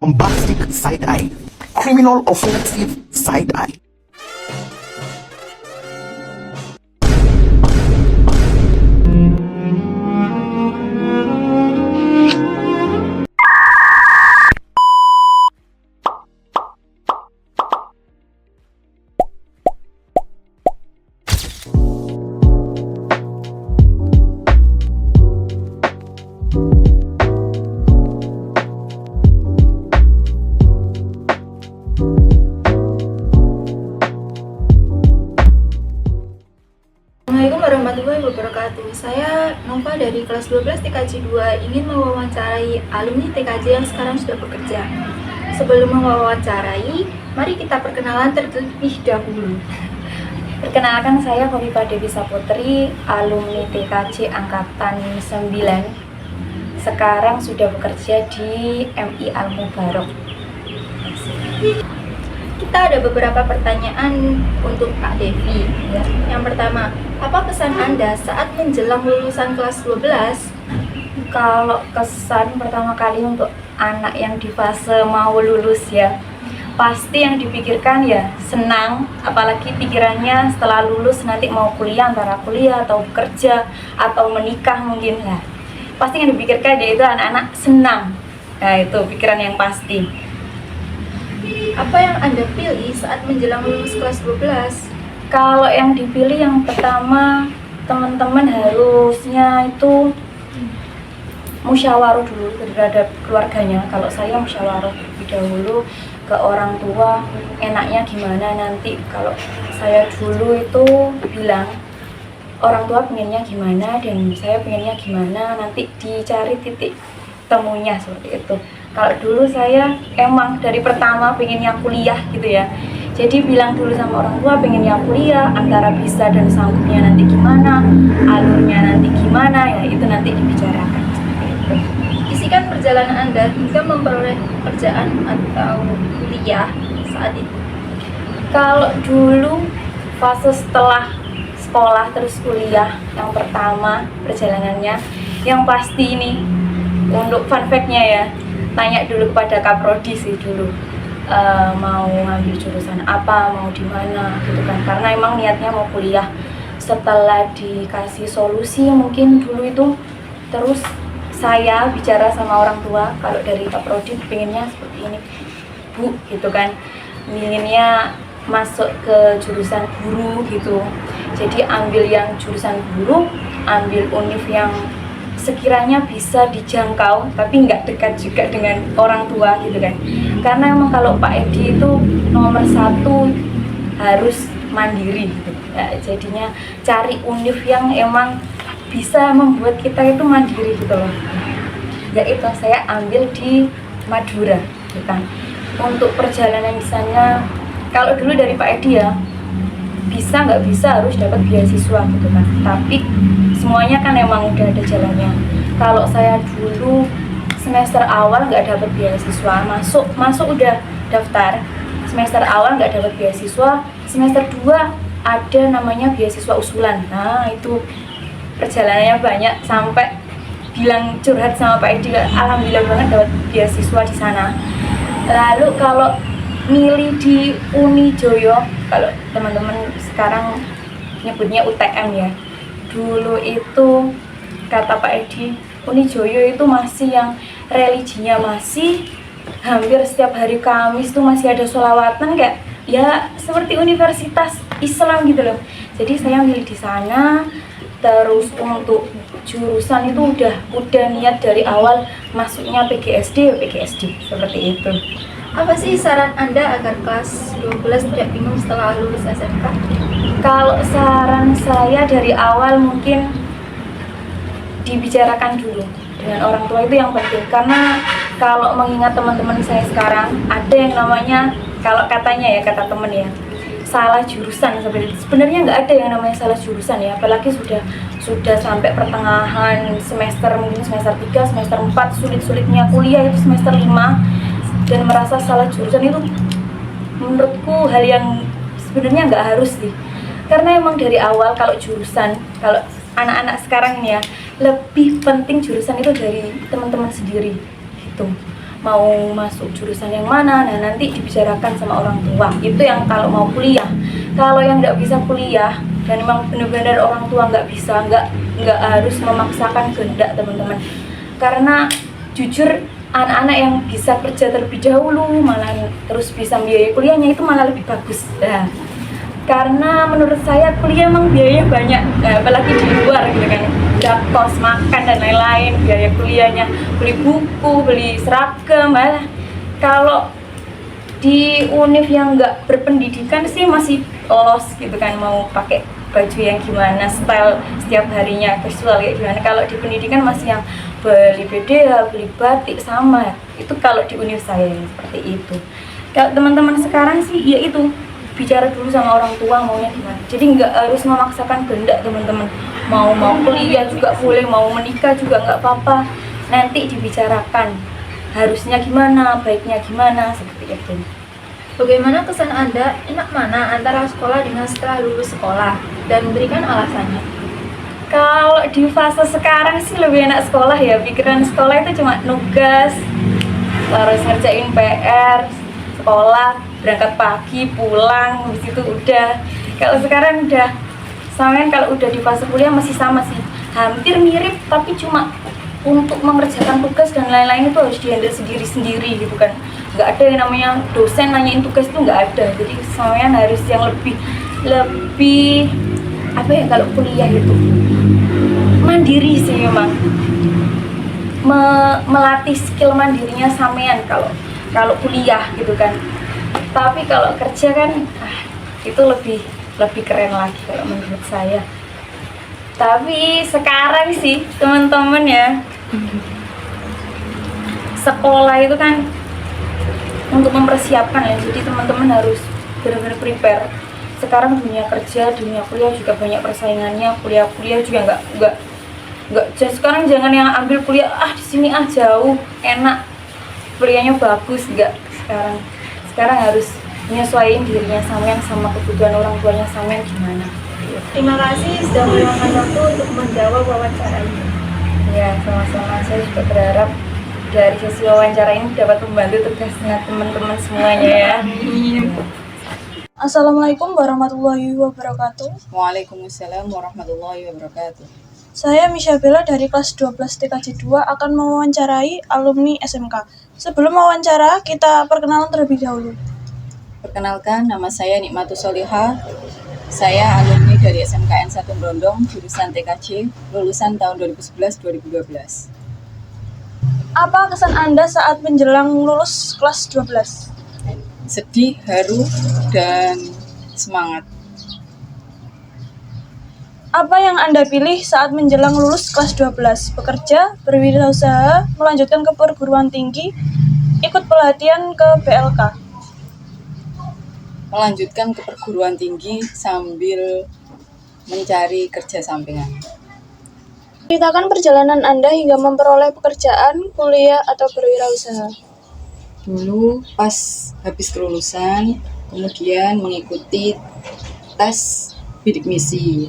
bombastic side eye, criminal offensive side eye. Assalamualaikum warahmatullahi wabarakatuh. Saya Nova dari kelas 12 TKJ 2 ingin mewawancarai alumni TKJ yang sekarang sudah bekerja. Sebelum mewawancarai, mari kita perkenalan terlebih dahulu. Perkenalkan, saya Khofifah Dewi Saputri, alumni TKJ angkatan 9. Sekarang sudah bekerja di MI Al Mubarok. Kita ada beberapa pertanyaan untuk Kak Devi ya. Yang pertama, apa kesan Anda saat menjelang lulusan kelas 12? Kalau kesan pertama kali untuk anak yang di fase mau lulus ya, pasti yang dipikirkan ya senang, apalagi pikirannya setelah lulus nanti mau kuliah, antara kuliah atau bekerja atau menikah mungkin lah. Pasti yang dipikirkan yaitu anak-anak senang. Nah, itu pikiran yang pasti. Apa yang Anda pilih saat menjelang lulus kelas 12? Kalau yang dipilih yang pertama, teman-teman harusnya itu musyawarah dulu terhadap keluarganya. Kalau saya musyawarah terlebih dahulu ke orang tua, enaknya gimana nanti. Kalau saya dulu itu bilang orang tua pengennya gimana dan saya pengennya gimana, nanti dicari titik temunya seperti itu. Kalau dulu saya emang dari pertama pengennya kuliah gitu ya, jadi bilang dulu sama orang tua pengennya kuliah, antara bisa dan sanggupnya nanti gimana, alurnya nanti gimana, ya itu nanti dibicarakan seperti itu. Isikan perjalanan Anda hingga memperoleh pekerjaan atau kuliah saat itu. Kalau dulu fase setelah sekolah terus kuliah, yang pertama perjalanannya yang pasti ini untuk fun fact-nya ya, tanya dulu kepada Kaprodi sih dulu, mau ngambil jurusan apa, mau di mana gitu kan, karena emang niatnya mau kuliah. Setelah dikasih solusi mungkin dulu itu, terus saya bicara sama orang tua, kalau dari Kaprodi pengennya seperti ini Bu gitu kan, inginnya masuk ke jurusan guru gitu, jadi ambil yang jurusan guru, ambil univ yang sekiranya bisa dijangkau tapi nggak dekat juga dengan orang tua gitu kan, karena emang kalau Pak Edi itu nomor 1 harus mandiri gitu. Ya, jadinya cari univ yang emang bisa membuat kita itu mandiri gitu loh. Ya itu saya ambil di Madura gitu kan. Untuk perjalanan di sana, kalau dulu dari Pak Edi ya, bisa nggak bisa harus dapat beasiswa gitu kan, tapi semuanya kan emang udah ada jalannya. Kalau saya dulu semester awal nggak dapat beasiswa, masuk udah daftar, semester awal nggak dapat beasiswa, semester 2 ada namanya beasiswa usulan. Nah itu perjalanannya banyak, sampai bilang curhat sama Pak Edi, alhamdulillah banget dapat beasiswa di sana. Lalu kalau milih di Unijoyo, kalau teman-teman sekarang nyebutnya UTM ya, dulu itu kata Pak Edi, Unijoyo itu masih yang religinya masih hampir setiap hari Kamis tuh masih ada sholawatan, kayak ya seperti universitas Islam gitu loh. Jadi saya milih di sana. Terus untuk jurusan itu udah niat dari awal masuknya PGSD seperti itu. Apa sih saran Anda agar kelas 12 tidak bingung setelah lulus SMK? Kalau saran saya dari awal mungkin dibicarakan dulu dengan orang tua, itu yang penting. Karena kalau mengingat teman-teman saya sekarang, ada yang namanya, kalau katanya ya, kata temen ya, salah jurusan seperti itu. Sebenarnya nggak ada yang namanya salah jurusan ya, apalagi sudah sampai pertengahan semester, mungkin semester 3, semester 4, sulit-sulitnya kuliah itu semester 5, dan merasa salah jurusan itu menurutku hal yang sebenarnya nggak harus sih. Karena emang dari awal kalau jurusan, kalau anak-anak sekarang ini ya, lebih penting jurusan itu dari teman-teman sendiri gitu. mau masuk jurusan yang mana, nah nanti dibicarakan sama orang tua. Itu yang kalau mau kuliah. Kalau yang nggak bisa kuliah dan memang benar-benar orang tua nggak bisa, nggak harus memaksakan kehendak teman-teman. Karena jujur anak-anak yang bisa kerja terlebih dahulu malah terus bisa biaya kuliahnya itu malah lebih bagus. Nah, karena menurut saya kuliah emang biayanya banyak, apalagi di luar gitu kan, udah kos makan dan lain-lain, biaya kuliahnya, beli buku, beli seragam. Kalau di univ yang nggak berpendidikan sih masih los gitu kan, mau pakai baju yang gimana, style setiap harinya casual kayak gimana. Kalau di pendidikan masih yang beli BDH, beli batik sama, itu kalau di univ saya seperti itu. Kalau teman-teman sekarang sih ya itu, bicara dulu sama orang tua maunya gimana. Jadi nggak harus memaksakan kehendak teman-teman. Mau kuliah juga boleh, mau menikah juga nggak apa-apa. Nanti dibicarakan harusnya gimana, baiknya gimana, seperti itu. Bagaimana kesan Anda, enak mana antara sekolah dengan setelah lulus sekolah? Dan berikan alasannya. Kalau di fase sekarang sih lebih enak sekolah ya. Pikiran sekolah itu cuma nugas, harus ngerjain PR, sekolah, berangkat pagi, pulang, habis itu udah. Kalau sekarang udah, sampean kalau udah di fase kuliah masih sama sih, hampir mirip, tapi cuma untuk mengerjakan tugas dan lain-lain itu harus dihandle sendiri-sendiri gitu kan. Nggak ada yang namanya dosen nanyain tugas itu nggak ada. Jadi sampean harus yang lebih apa ya, kalau kuliah itu mandiri sih memang, melatih skill mandirinya sampean kalau kuliah gitu kan. Tapi kalau kerja kan itu lebih keren lagi kalau menurut saya. Tapi sekarang sih teman-teman ya, sekolah itu kan untuk mempersiapkan ya, jadi teman-teman harus benar-benar prepare. Sekarang dunia kerja, dunia kuliah juga banyak persaingannya. Kuliah juga nggak sekarang jangan yang ambil kuliah di sini jauh enak, kuliahnya bagus, nggak. Sekarang harus menyesuaikan dirinya sampean sama kebutuhan orang tuanya sampean gimana. Terima kasih sudah meluangkan waktu untuk menjawab wawancara ini. Ya, sama-sama. Saya juga berharap dari sesi wawancara ini dapat membantu tugasnya teman-teman semuanya ya. Assalamualaikum warahmatullahi wabarakatuh. Waalaikumsalam warahmatullahi wabarakatuh. Saya Misha Bella dari kelas 12 TKJ 2 akan mewawancarai alumni SMK. Sebelum wawancara, kita perkenalan terlebih dahulu. Perkenalkan, nama saya Nikmatus Solihah. Saya alumni dari SMKN 1 Brondong, jurusan TKJ, lulusan tahun 2011-2012. Apa kesan Anda saat menjelang lulus kelas 12? Sedih, haru, dan semangat. Apa yang Anda pilih saat menjelang lulus kelas 12? Bekerja, berwirausaha, melanjutkan ke perguruan tinggi, ikut pelatihan ke BLK? Melanjutkan ke perguruan tinggi sambil mencari kerja sampingan. Ceritakan perjalanan Anda hingga memperoleh pekerjaan, kuliah, atau berwirausaha. Dulu pas habis kelulusan, kemudian mengikuti tes bidik misi.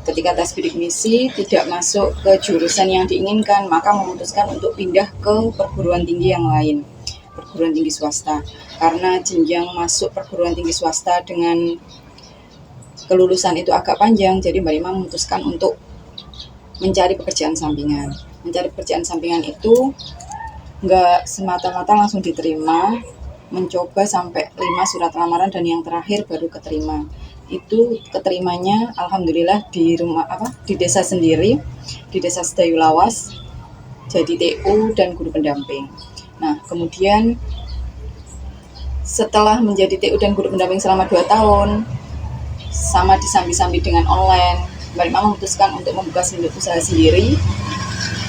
Ketika tes bidik misi tidak masuk ke jurusan yang diinginkan, maka memutuskan untuk pindah ke perguruan tinggi yang lain, perguruan tinggi swasta. Karena jenjang masuk perguruan tinggi swasta dengan kelulusan itu agak panjang, jadi Mbak Rima memutuskan untuk mencari pekerjaan sampingan. Mencari pekerjaan sampingan itu nggak semata-mata langsung diterima, mencoba sampai 5 surat lamaran dan yang terakhir baru keterima. Itu keterimanya alhamdulillah di desa sendiri, di desa Sedayu Lawas, jadi TU dan guru pendamping. Nah, kemudian setelah menjadi TU dan guru pendamping selama 2 tahun, sama disambi-sambi dengan online, Mbak Rima memutuskan untuk membuka usaha sendiri,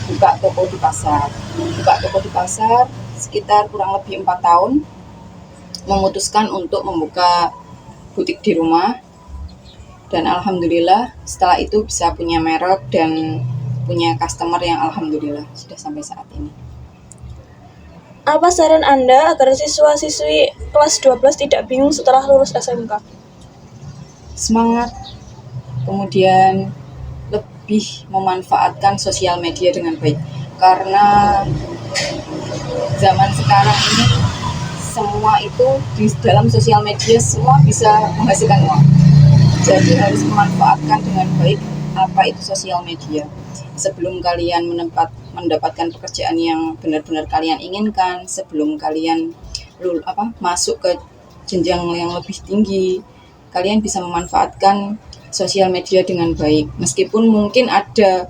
buka toko di pasar. Buka toko di pasar sekitar kurang lebih 4 tahun, memutuskan untuk membuka butik di rumah. Dan alhamdulillah setelah itu bisa punya merek dan punya customer yang alhamdulillah sudah sampai saat ini. Apa saran Anda agar siswa-siswi kelas 12 tidak bingung setelah lulus SMK? Semangat, kemudian lebih memanfaatkan sosial media dengan baik. Karena zaman sekarang ini semua itu di dalam sosial media semua bisa menghasilkan uang. Jadi harus memanfaatkan dengan baik apa itu sosial media. Sebelum kalian mendapatkan pekerjaan yang benar-benar kalian inginkan, sebelum kalian masuk ke jenjang yang lebih tinggi, kalian bisa memanfaatkan sosial media dengan baik. Meskipun mungkin ada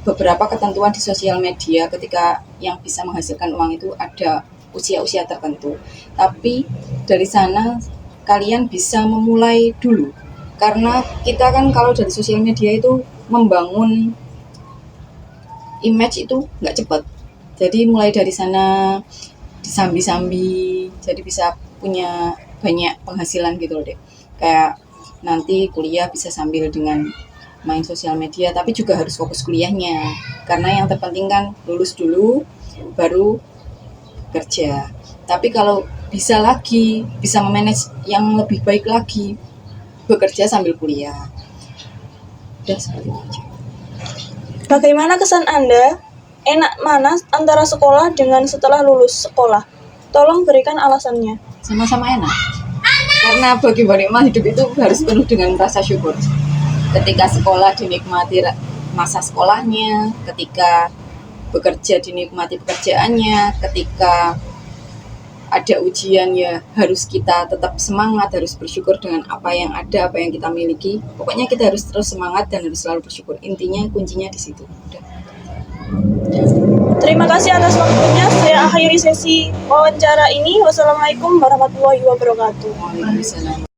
beberapa ketentuan di sosial media ketika yang bisa menghasilkan uang itu ada usia-usia tertentu. Tapi dari sana kalian bisa memulai dulu. Karena kita kan kalau dari sosial media itu membangun image itu nggak cepat. Jadi mulai dari sana disambi-sambi, jadi bisa punya banyak penghasilan gitu loh deh. Kayak nanti kuliah bisa sambil dengan main sosial media, tapi juga harus fokus kuliahnya. Karena yang terpenting kan lulus dulu, baru kerja. Tapi kalau bisa memanage yang lebih baik lagi, bekerja sambil kuliah. Udah seperti itu aja. Bagaimana kesan Anda? Enak mana antara sekolah dengan setelah lulus sekolah? Tolong berikan alasannya. Sama-sama enak. Karena bagi Mbak Nikmah hidup itu harus penuh dengan rasa syukur. Ketika sekolah dinikmati masa sekolahnya, ketika bekerja dinikmati pekerjaannya, ketika ada ujian ya harus kita tetap semangat, harus bersyukur dengan apa yang ada, apa yang kita miliki. Pokoknya kita harus terus semangat dan harus selalu bersyukur. Intinya kuncinya di situ. Udah. Terima kasih atas waktunya. Saya akhiri sesi wawancara ini. Wassalamualaikum warahmatullahi wabarakatuh. Waalaikumsalam.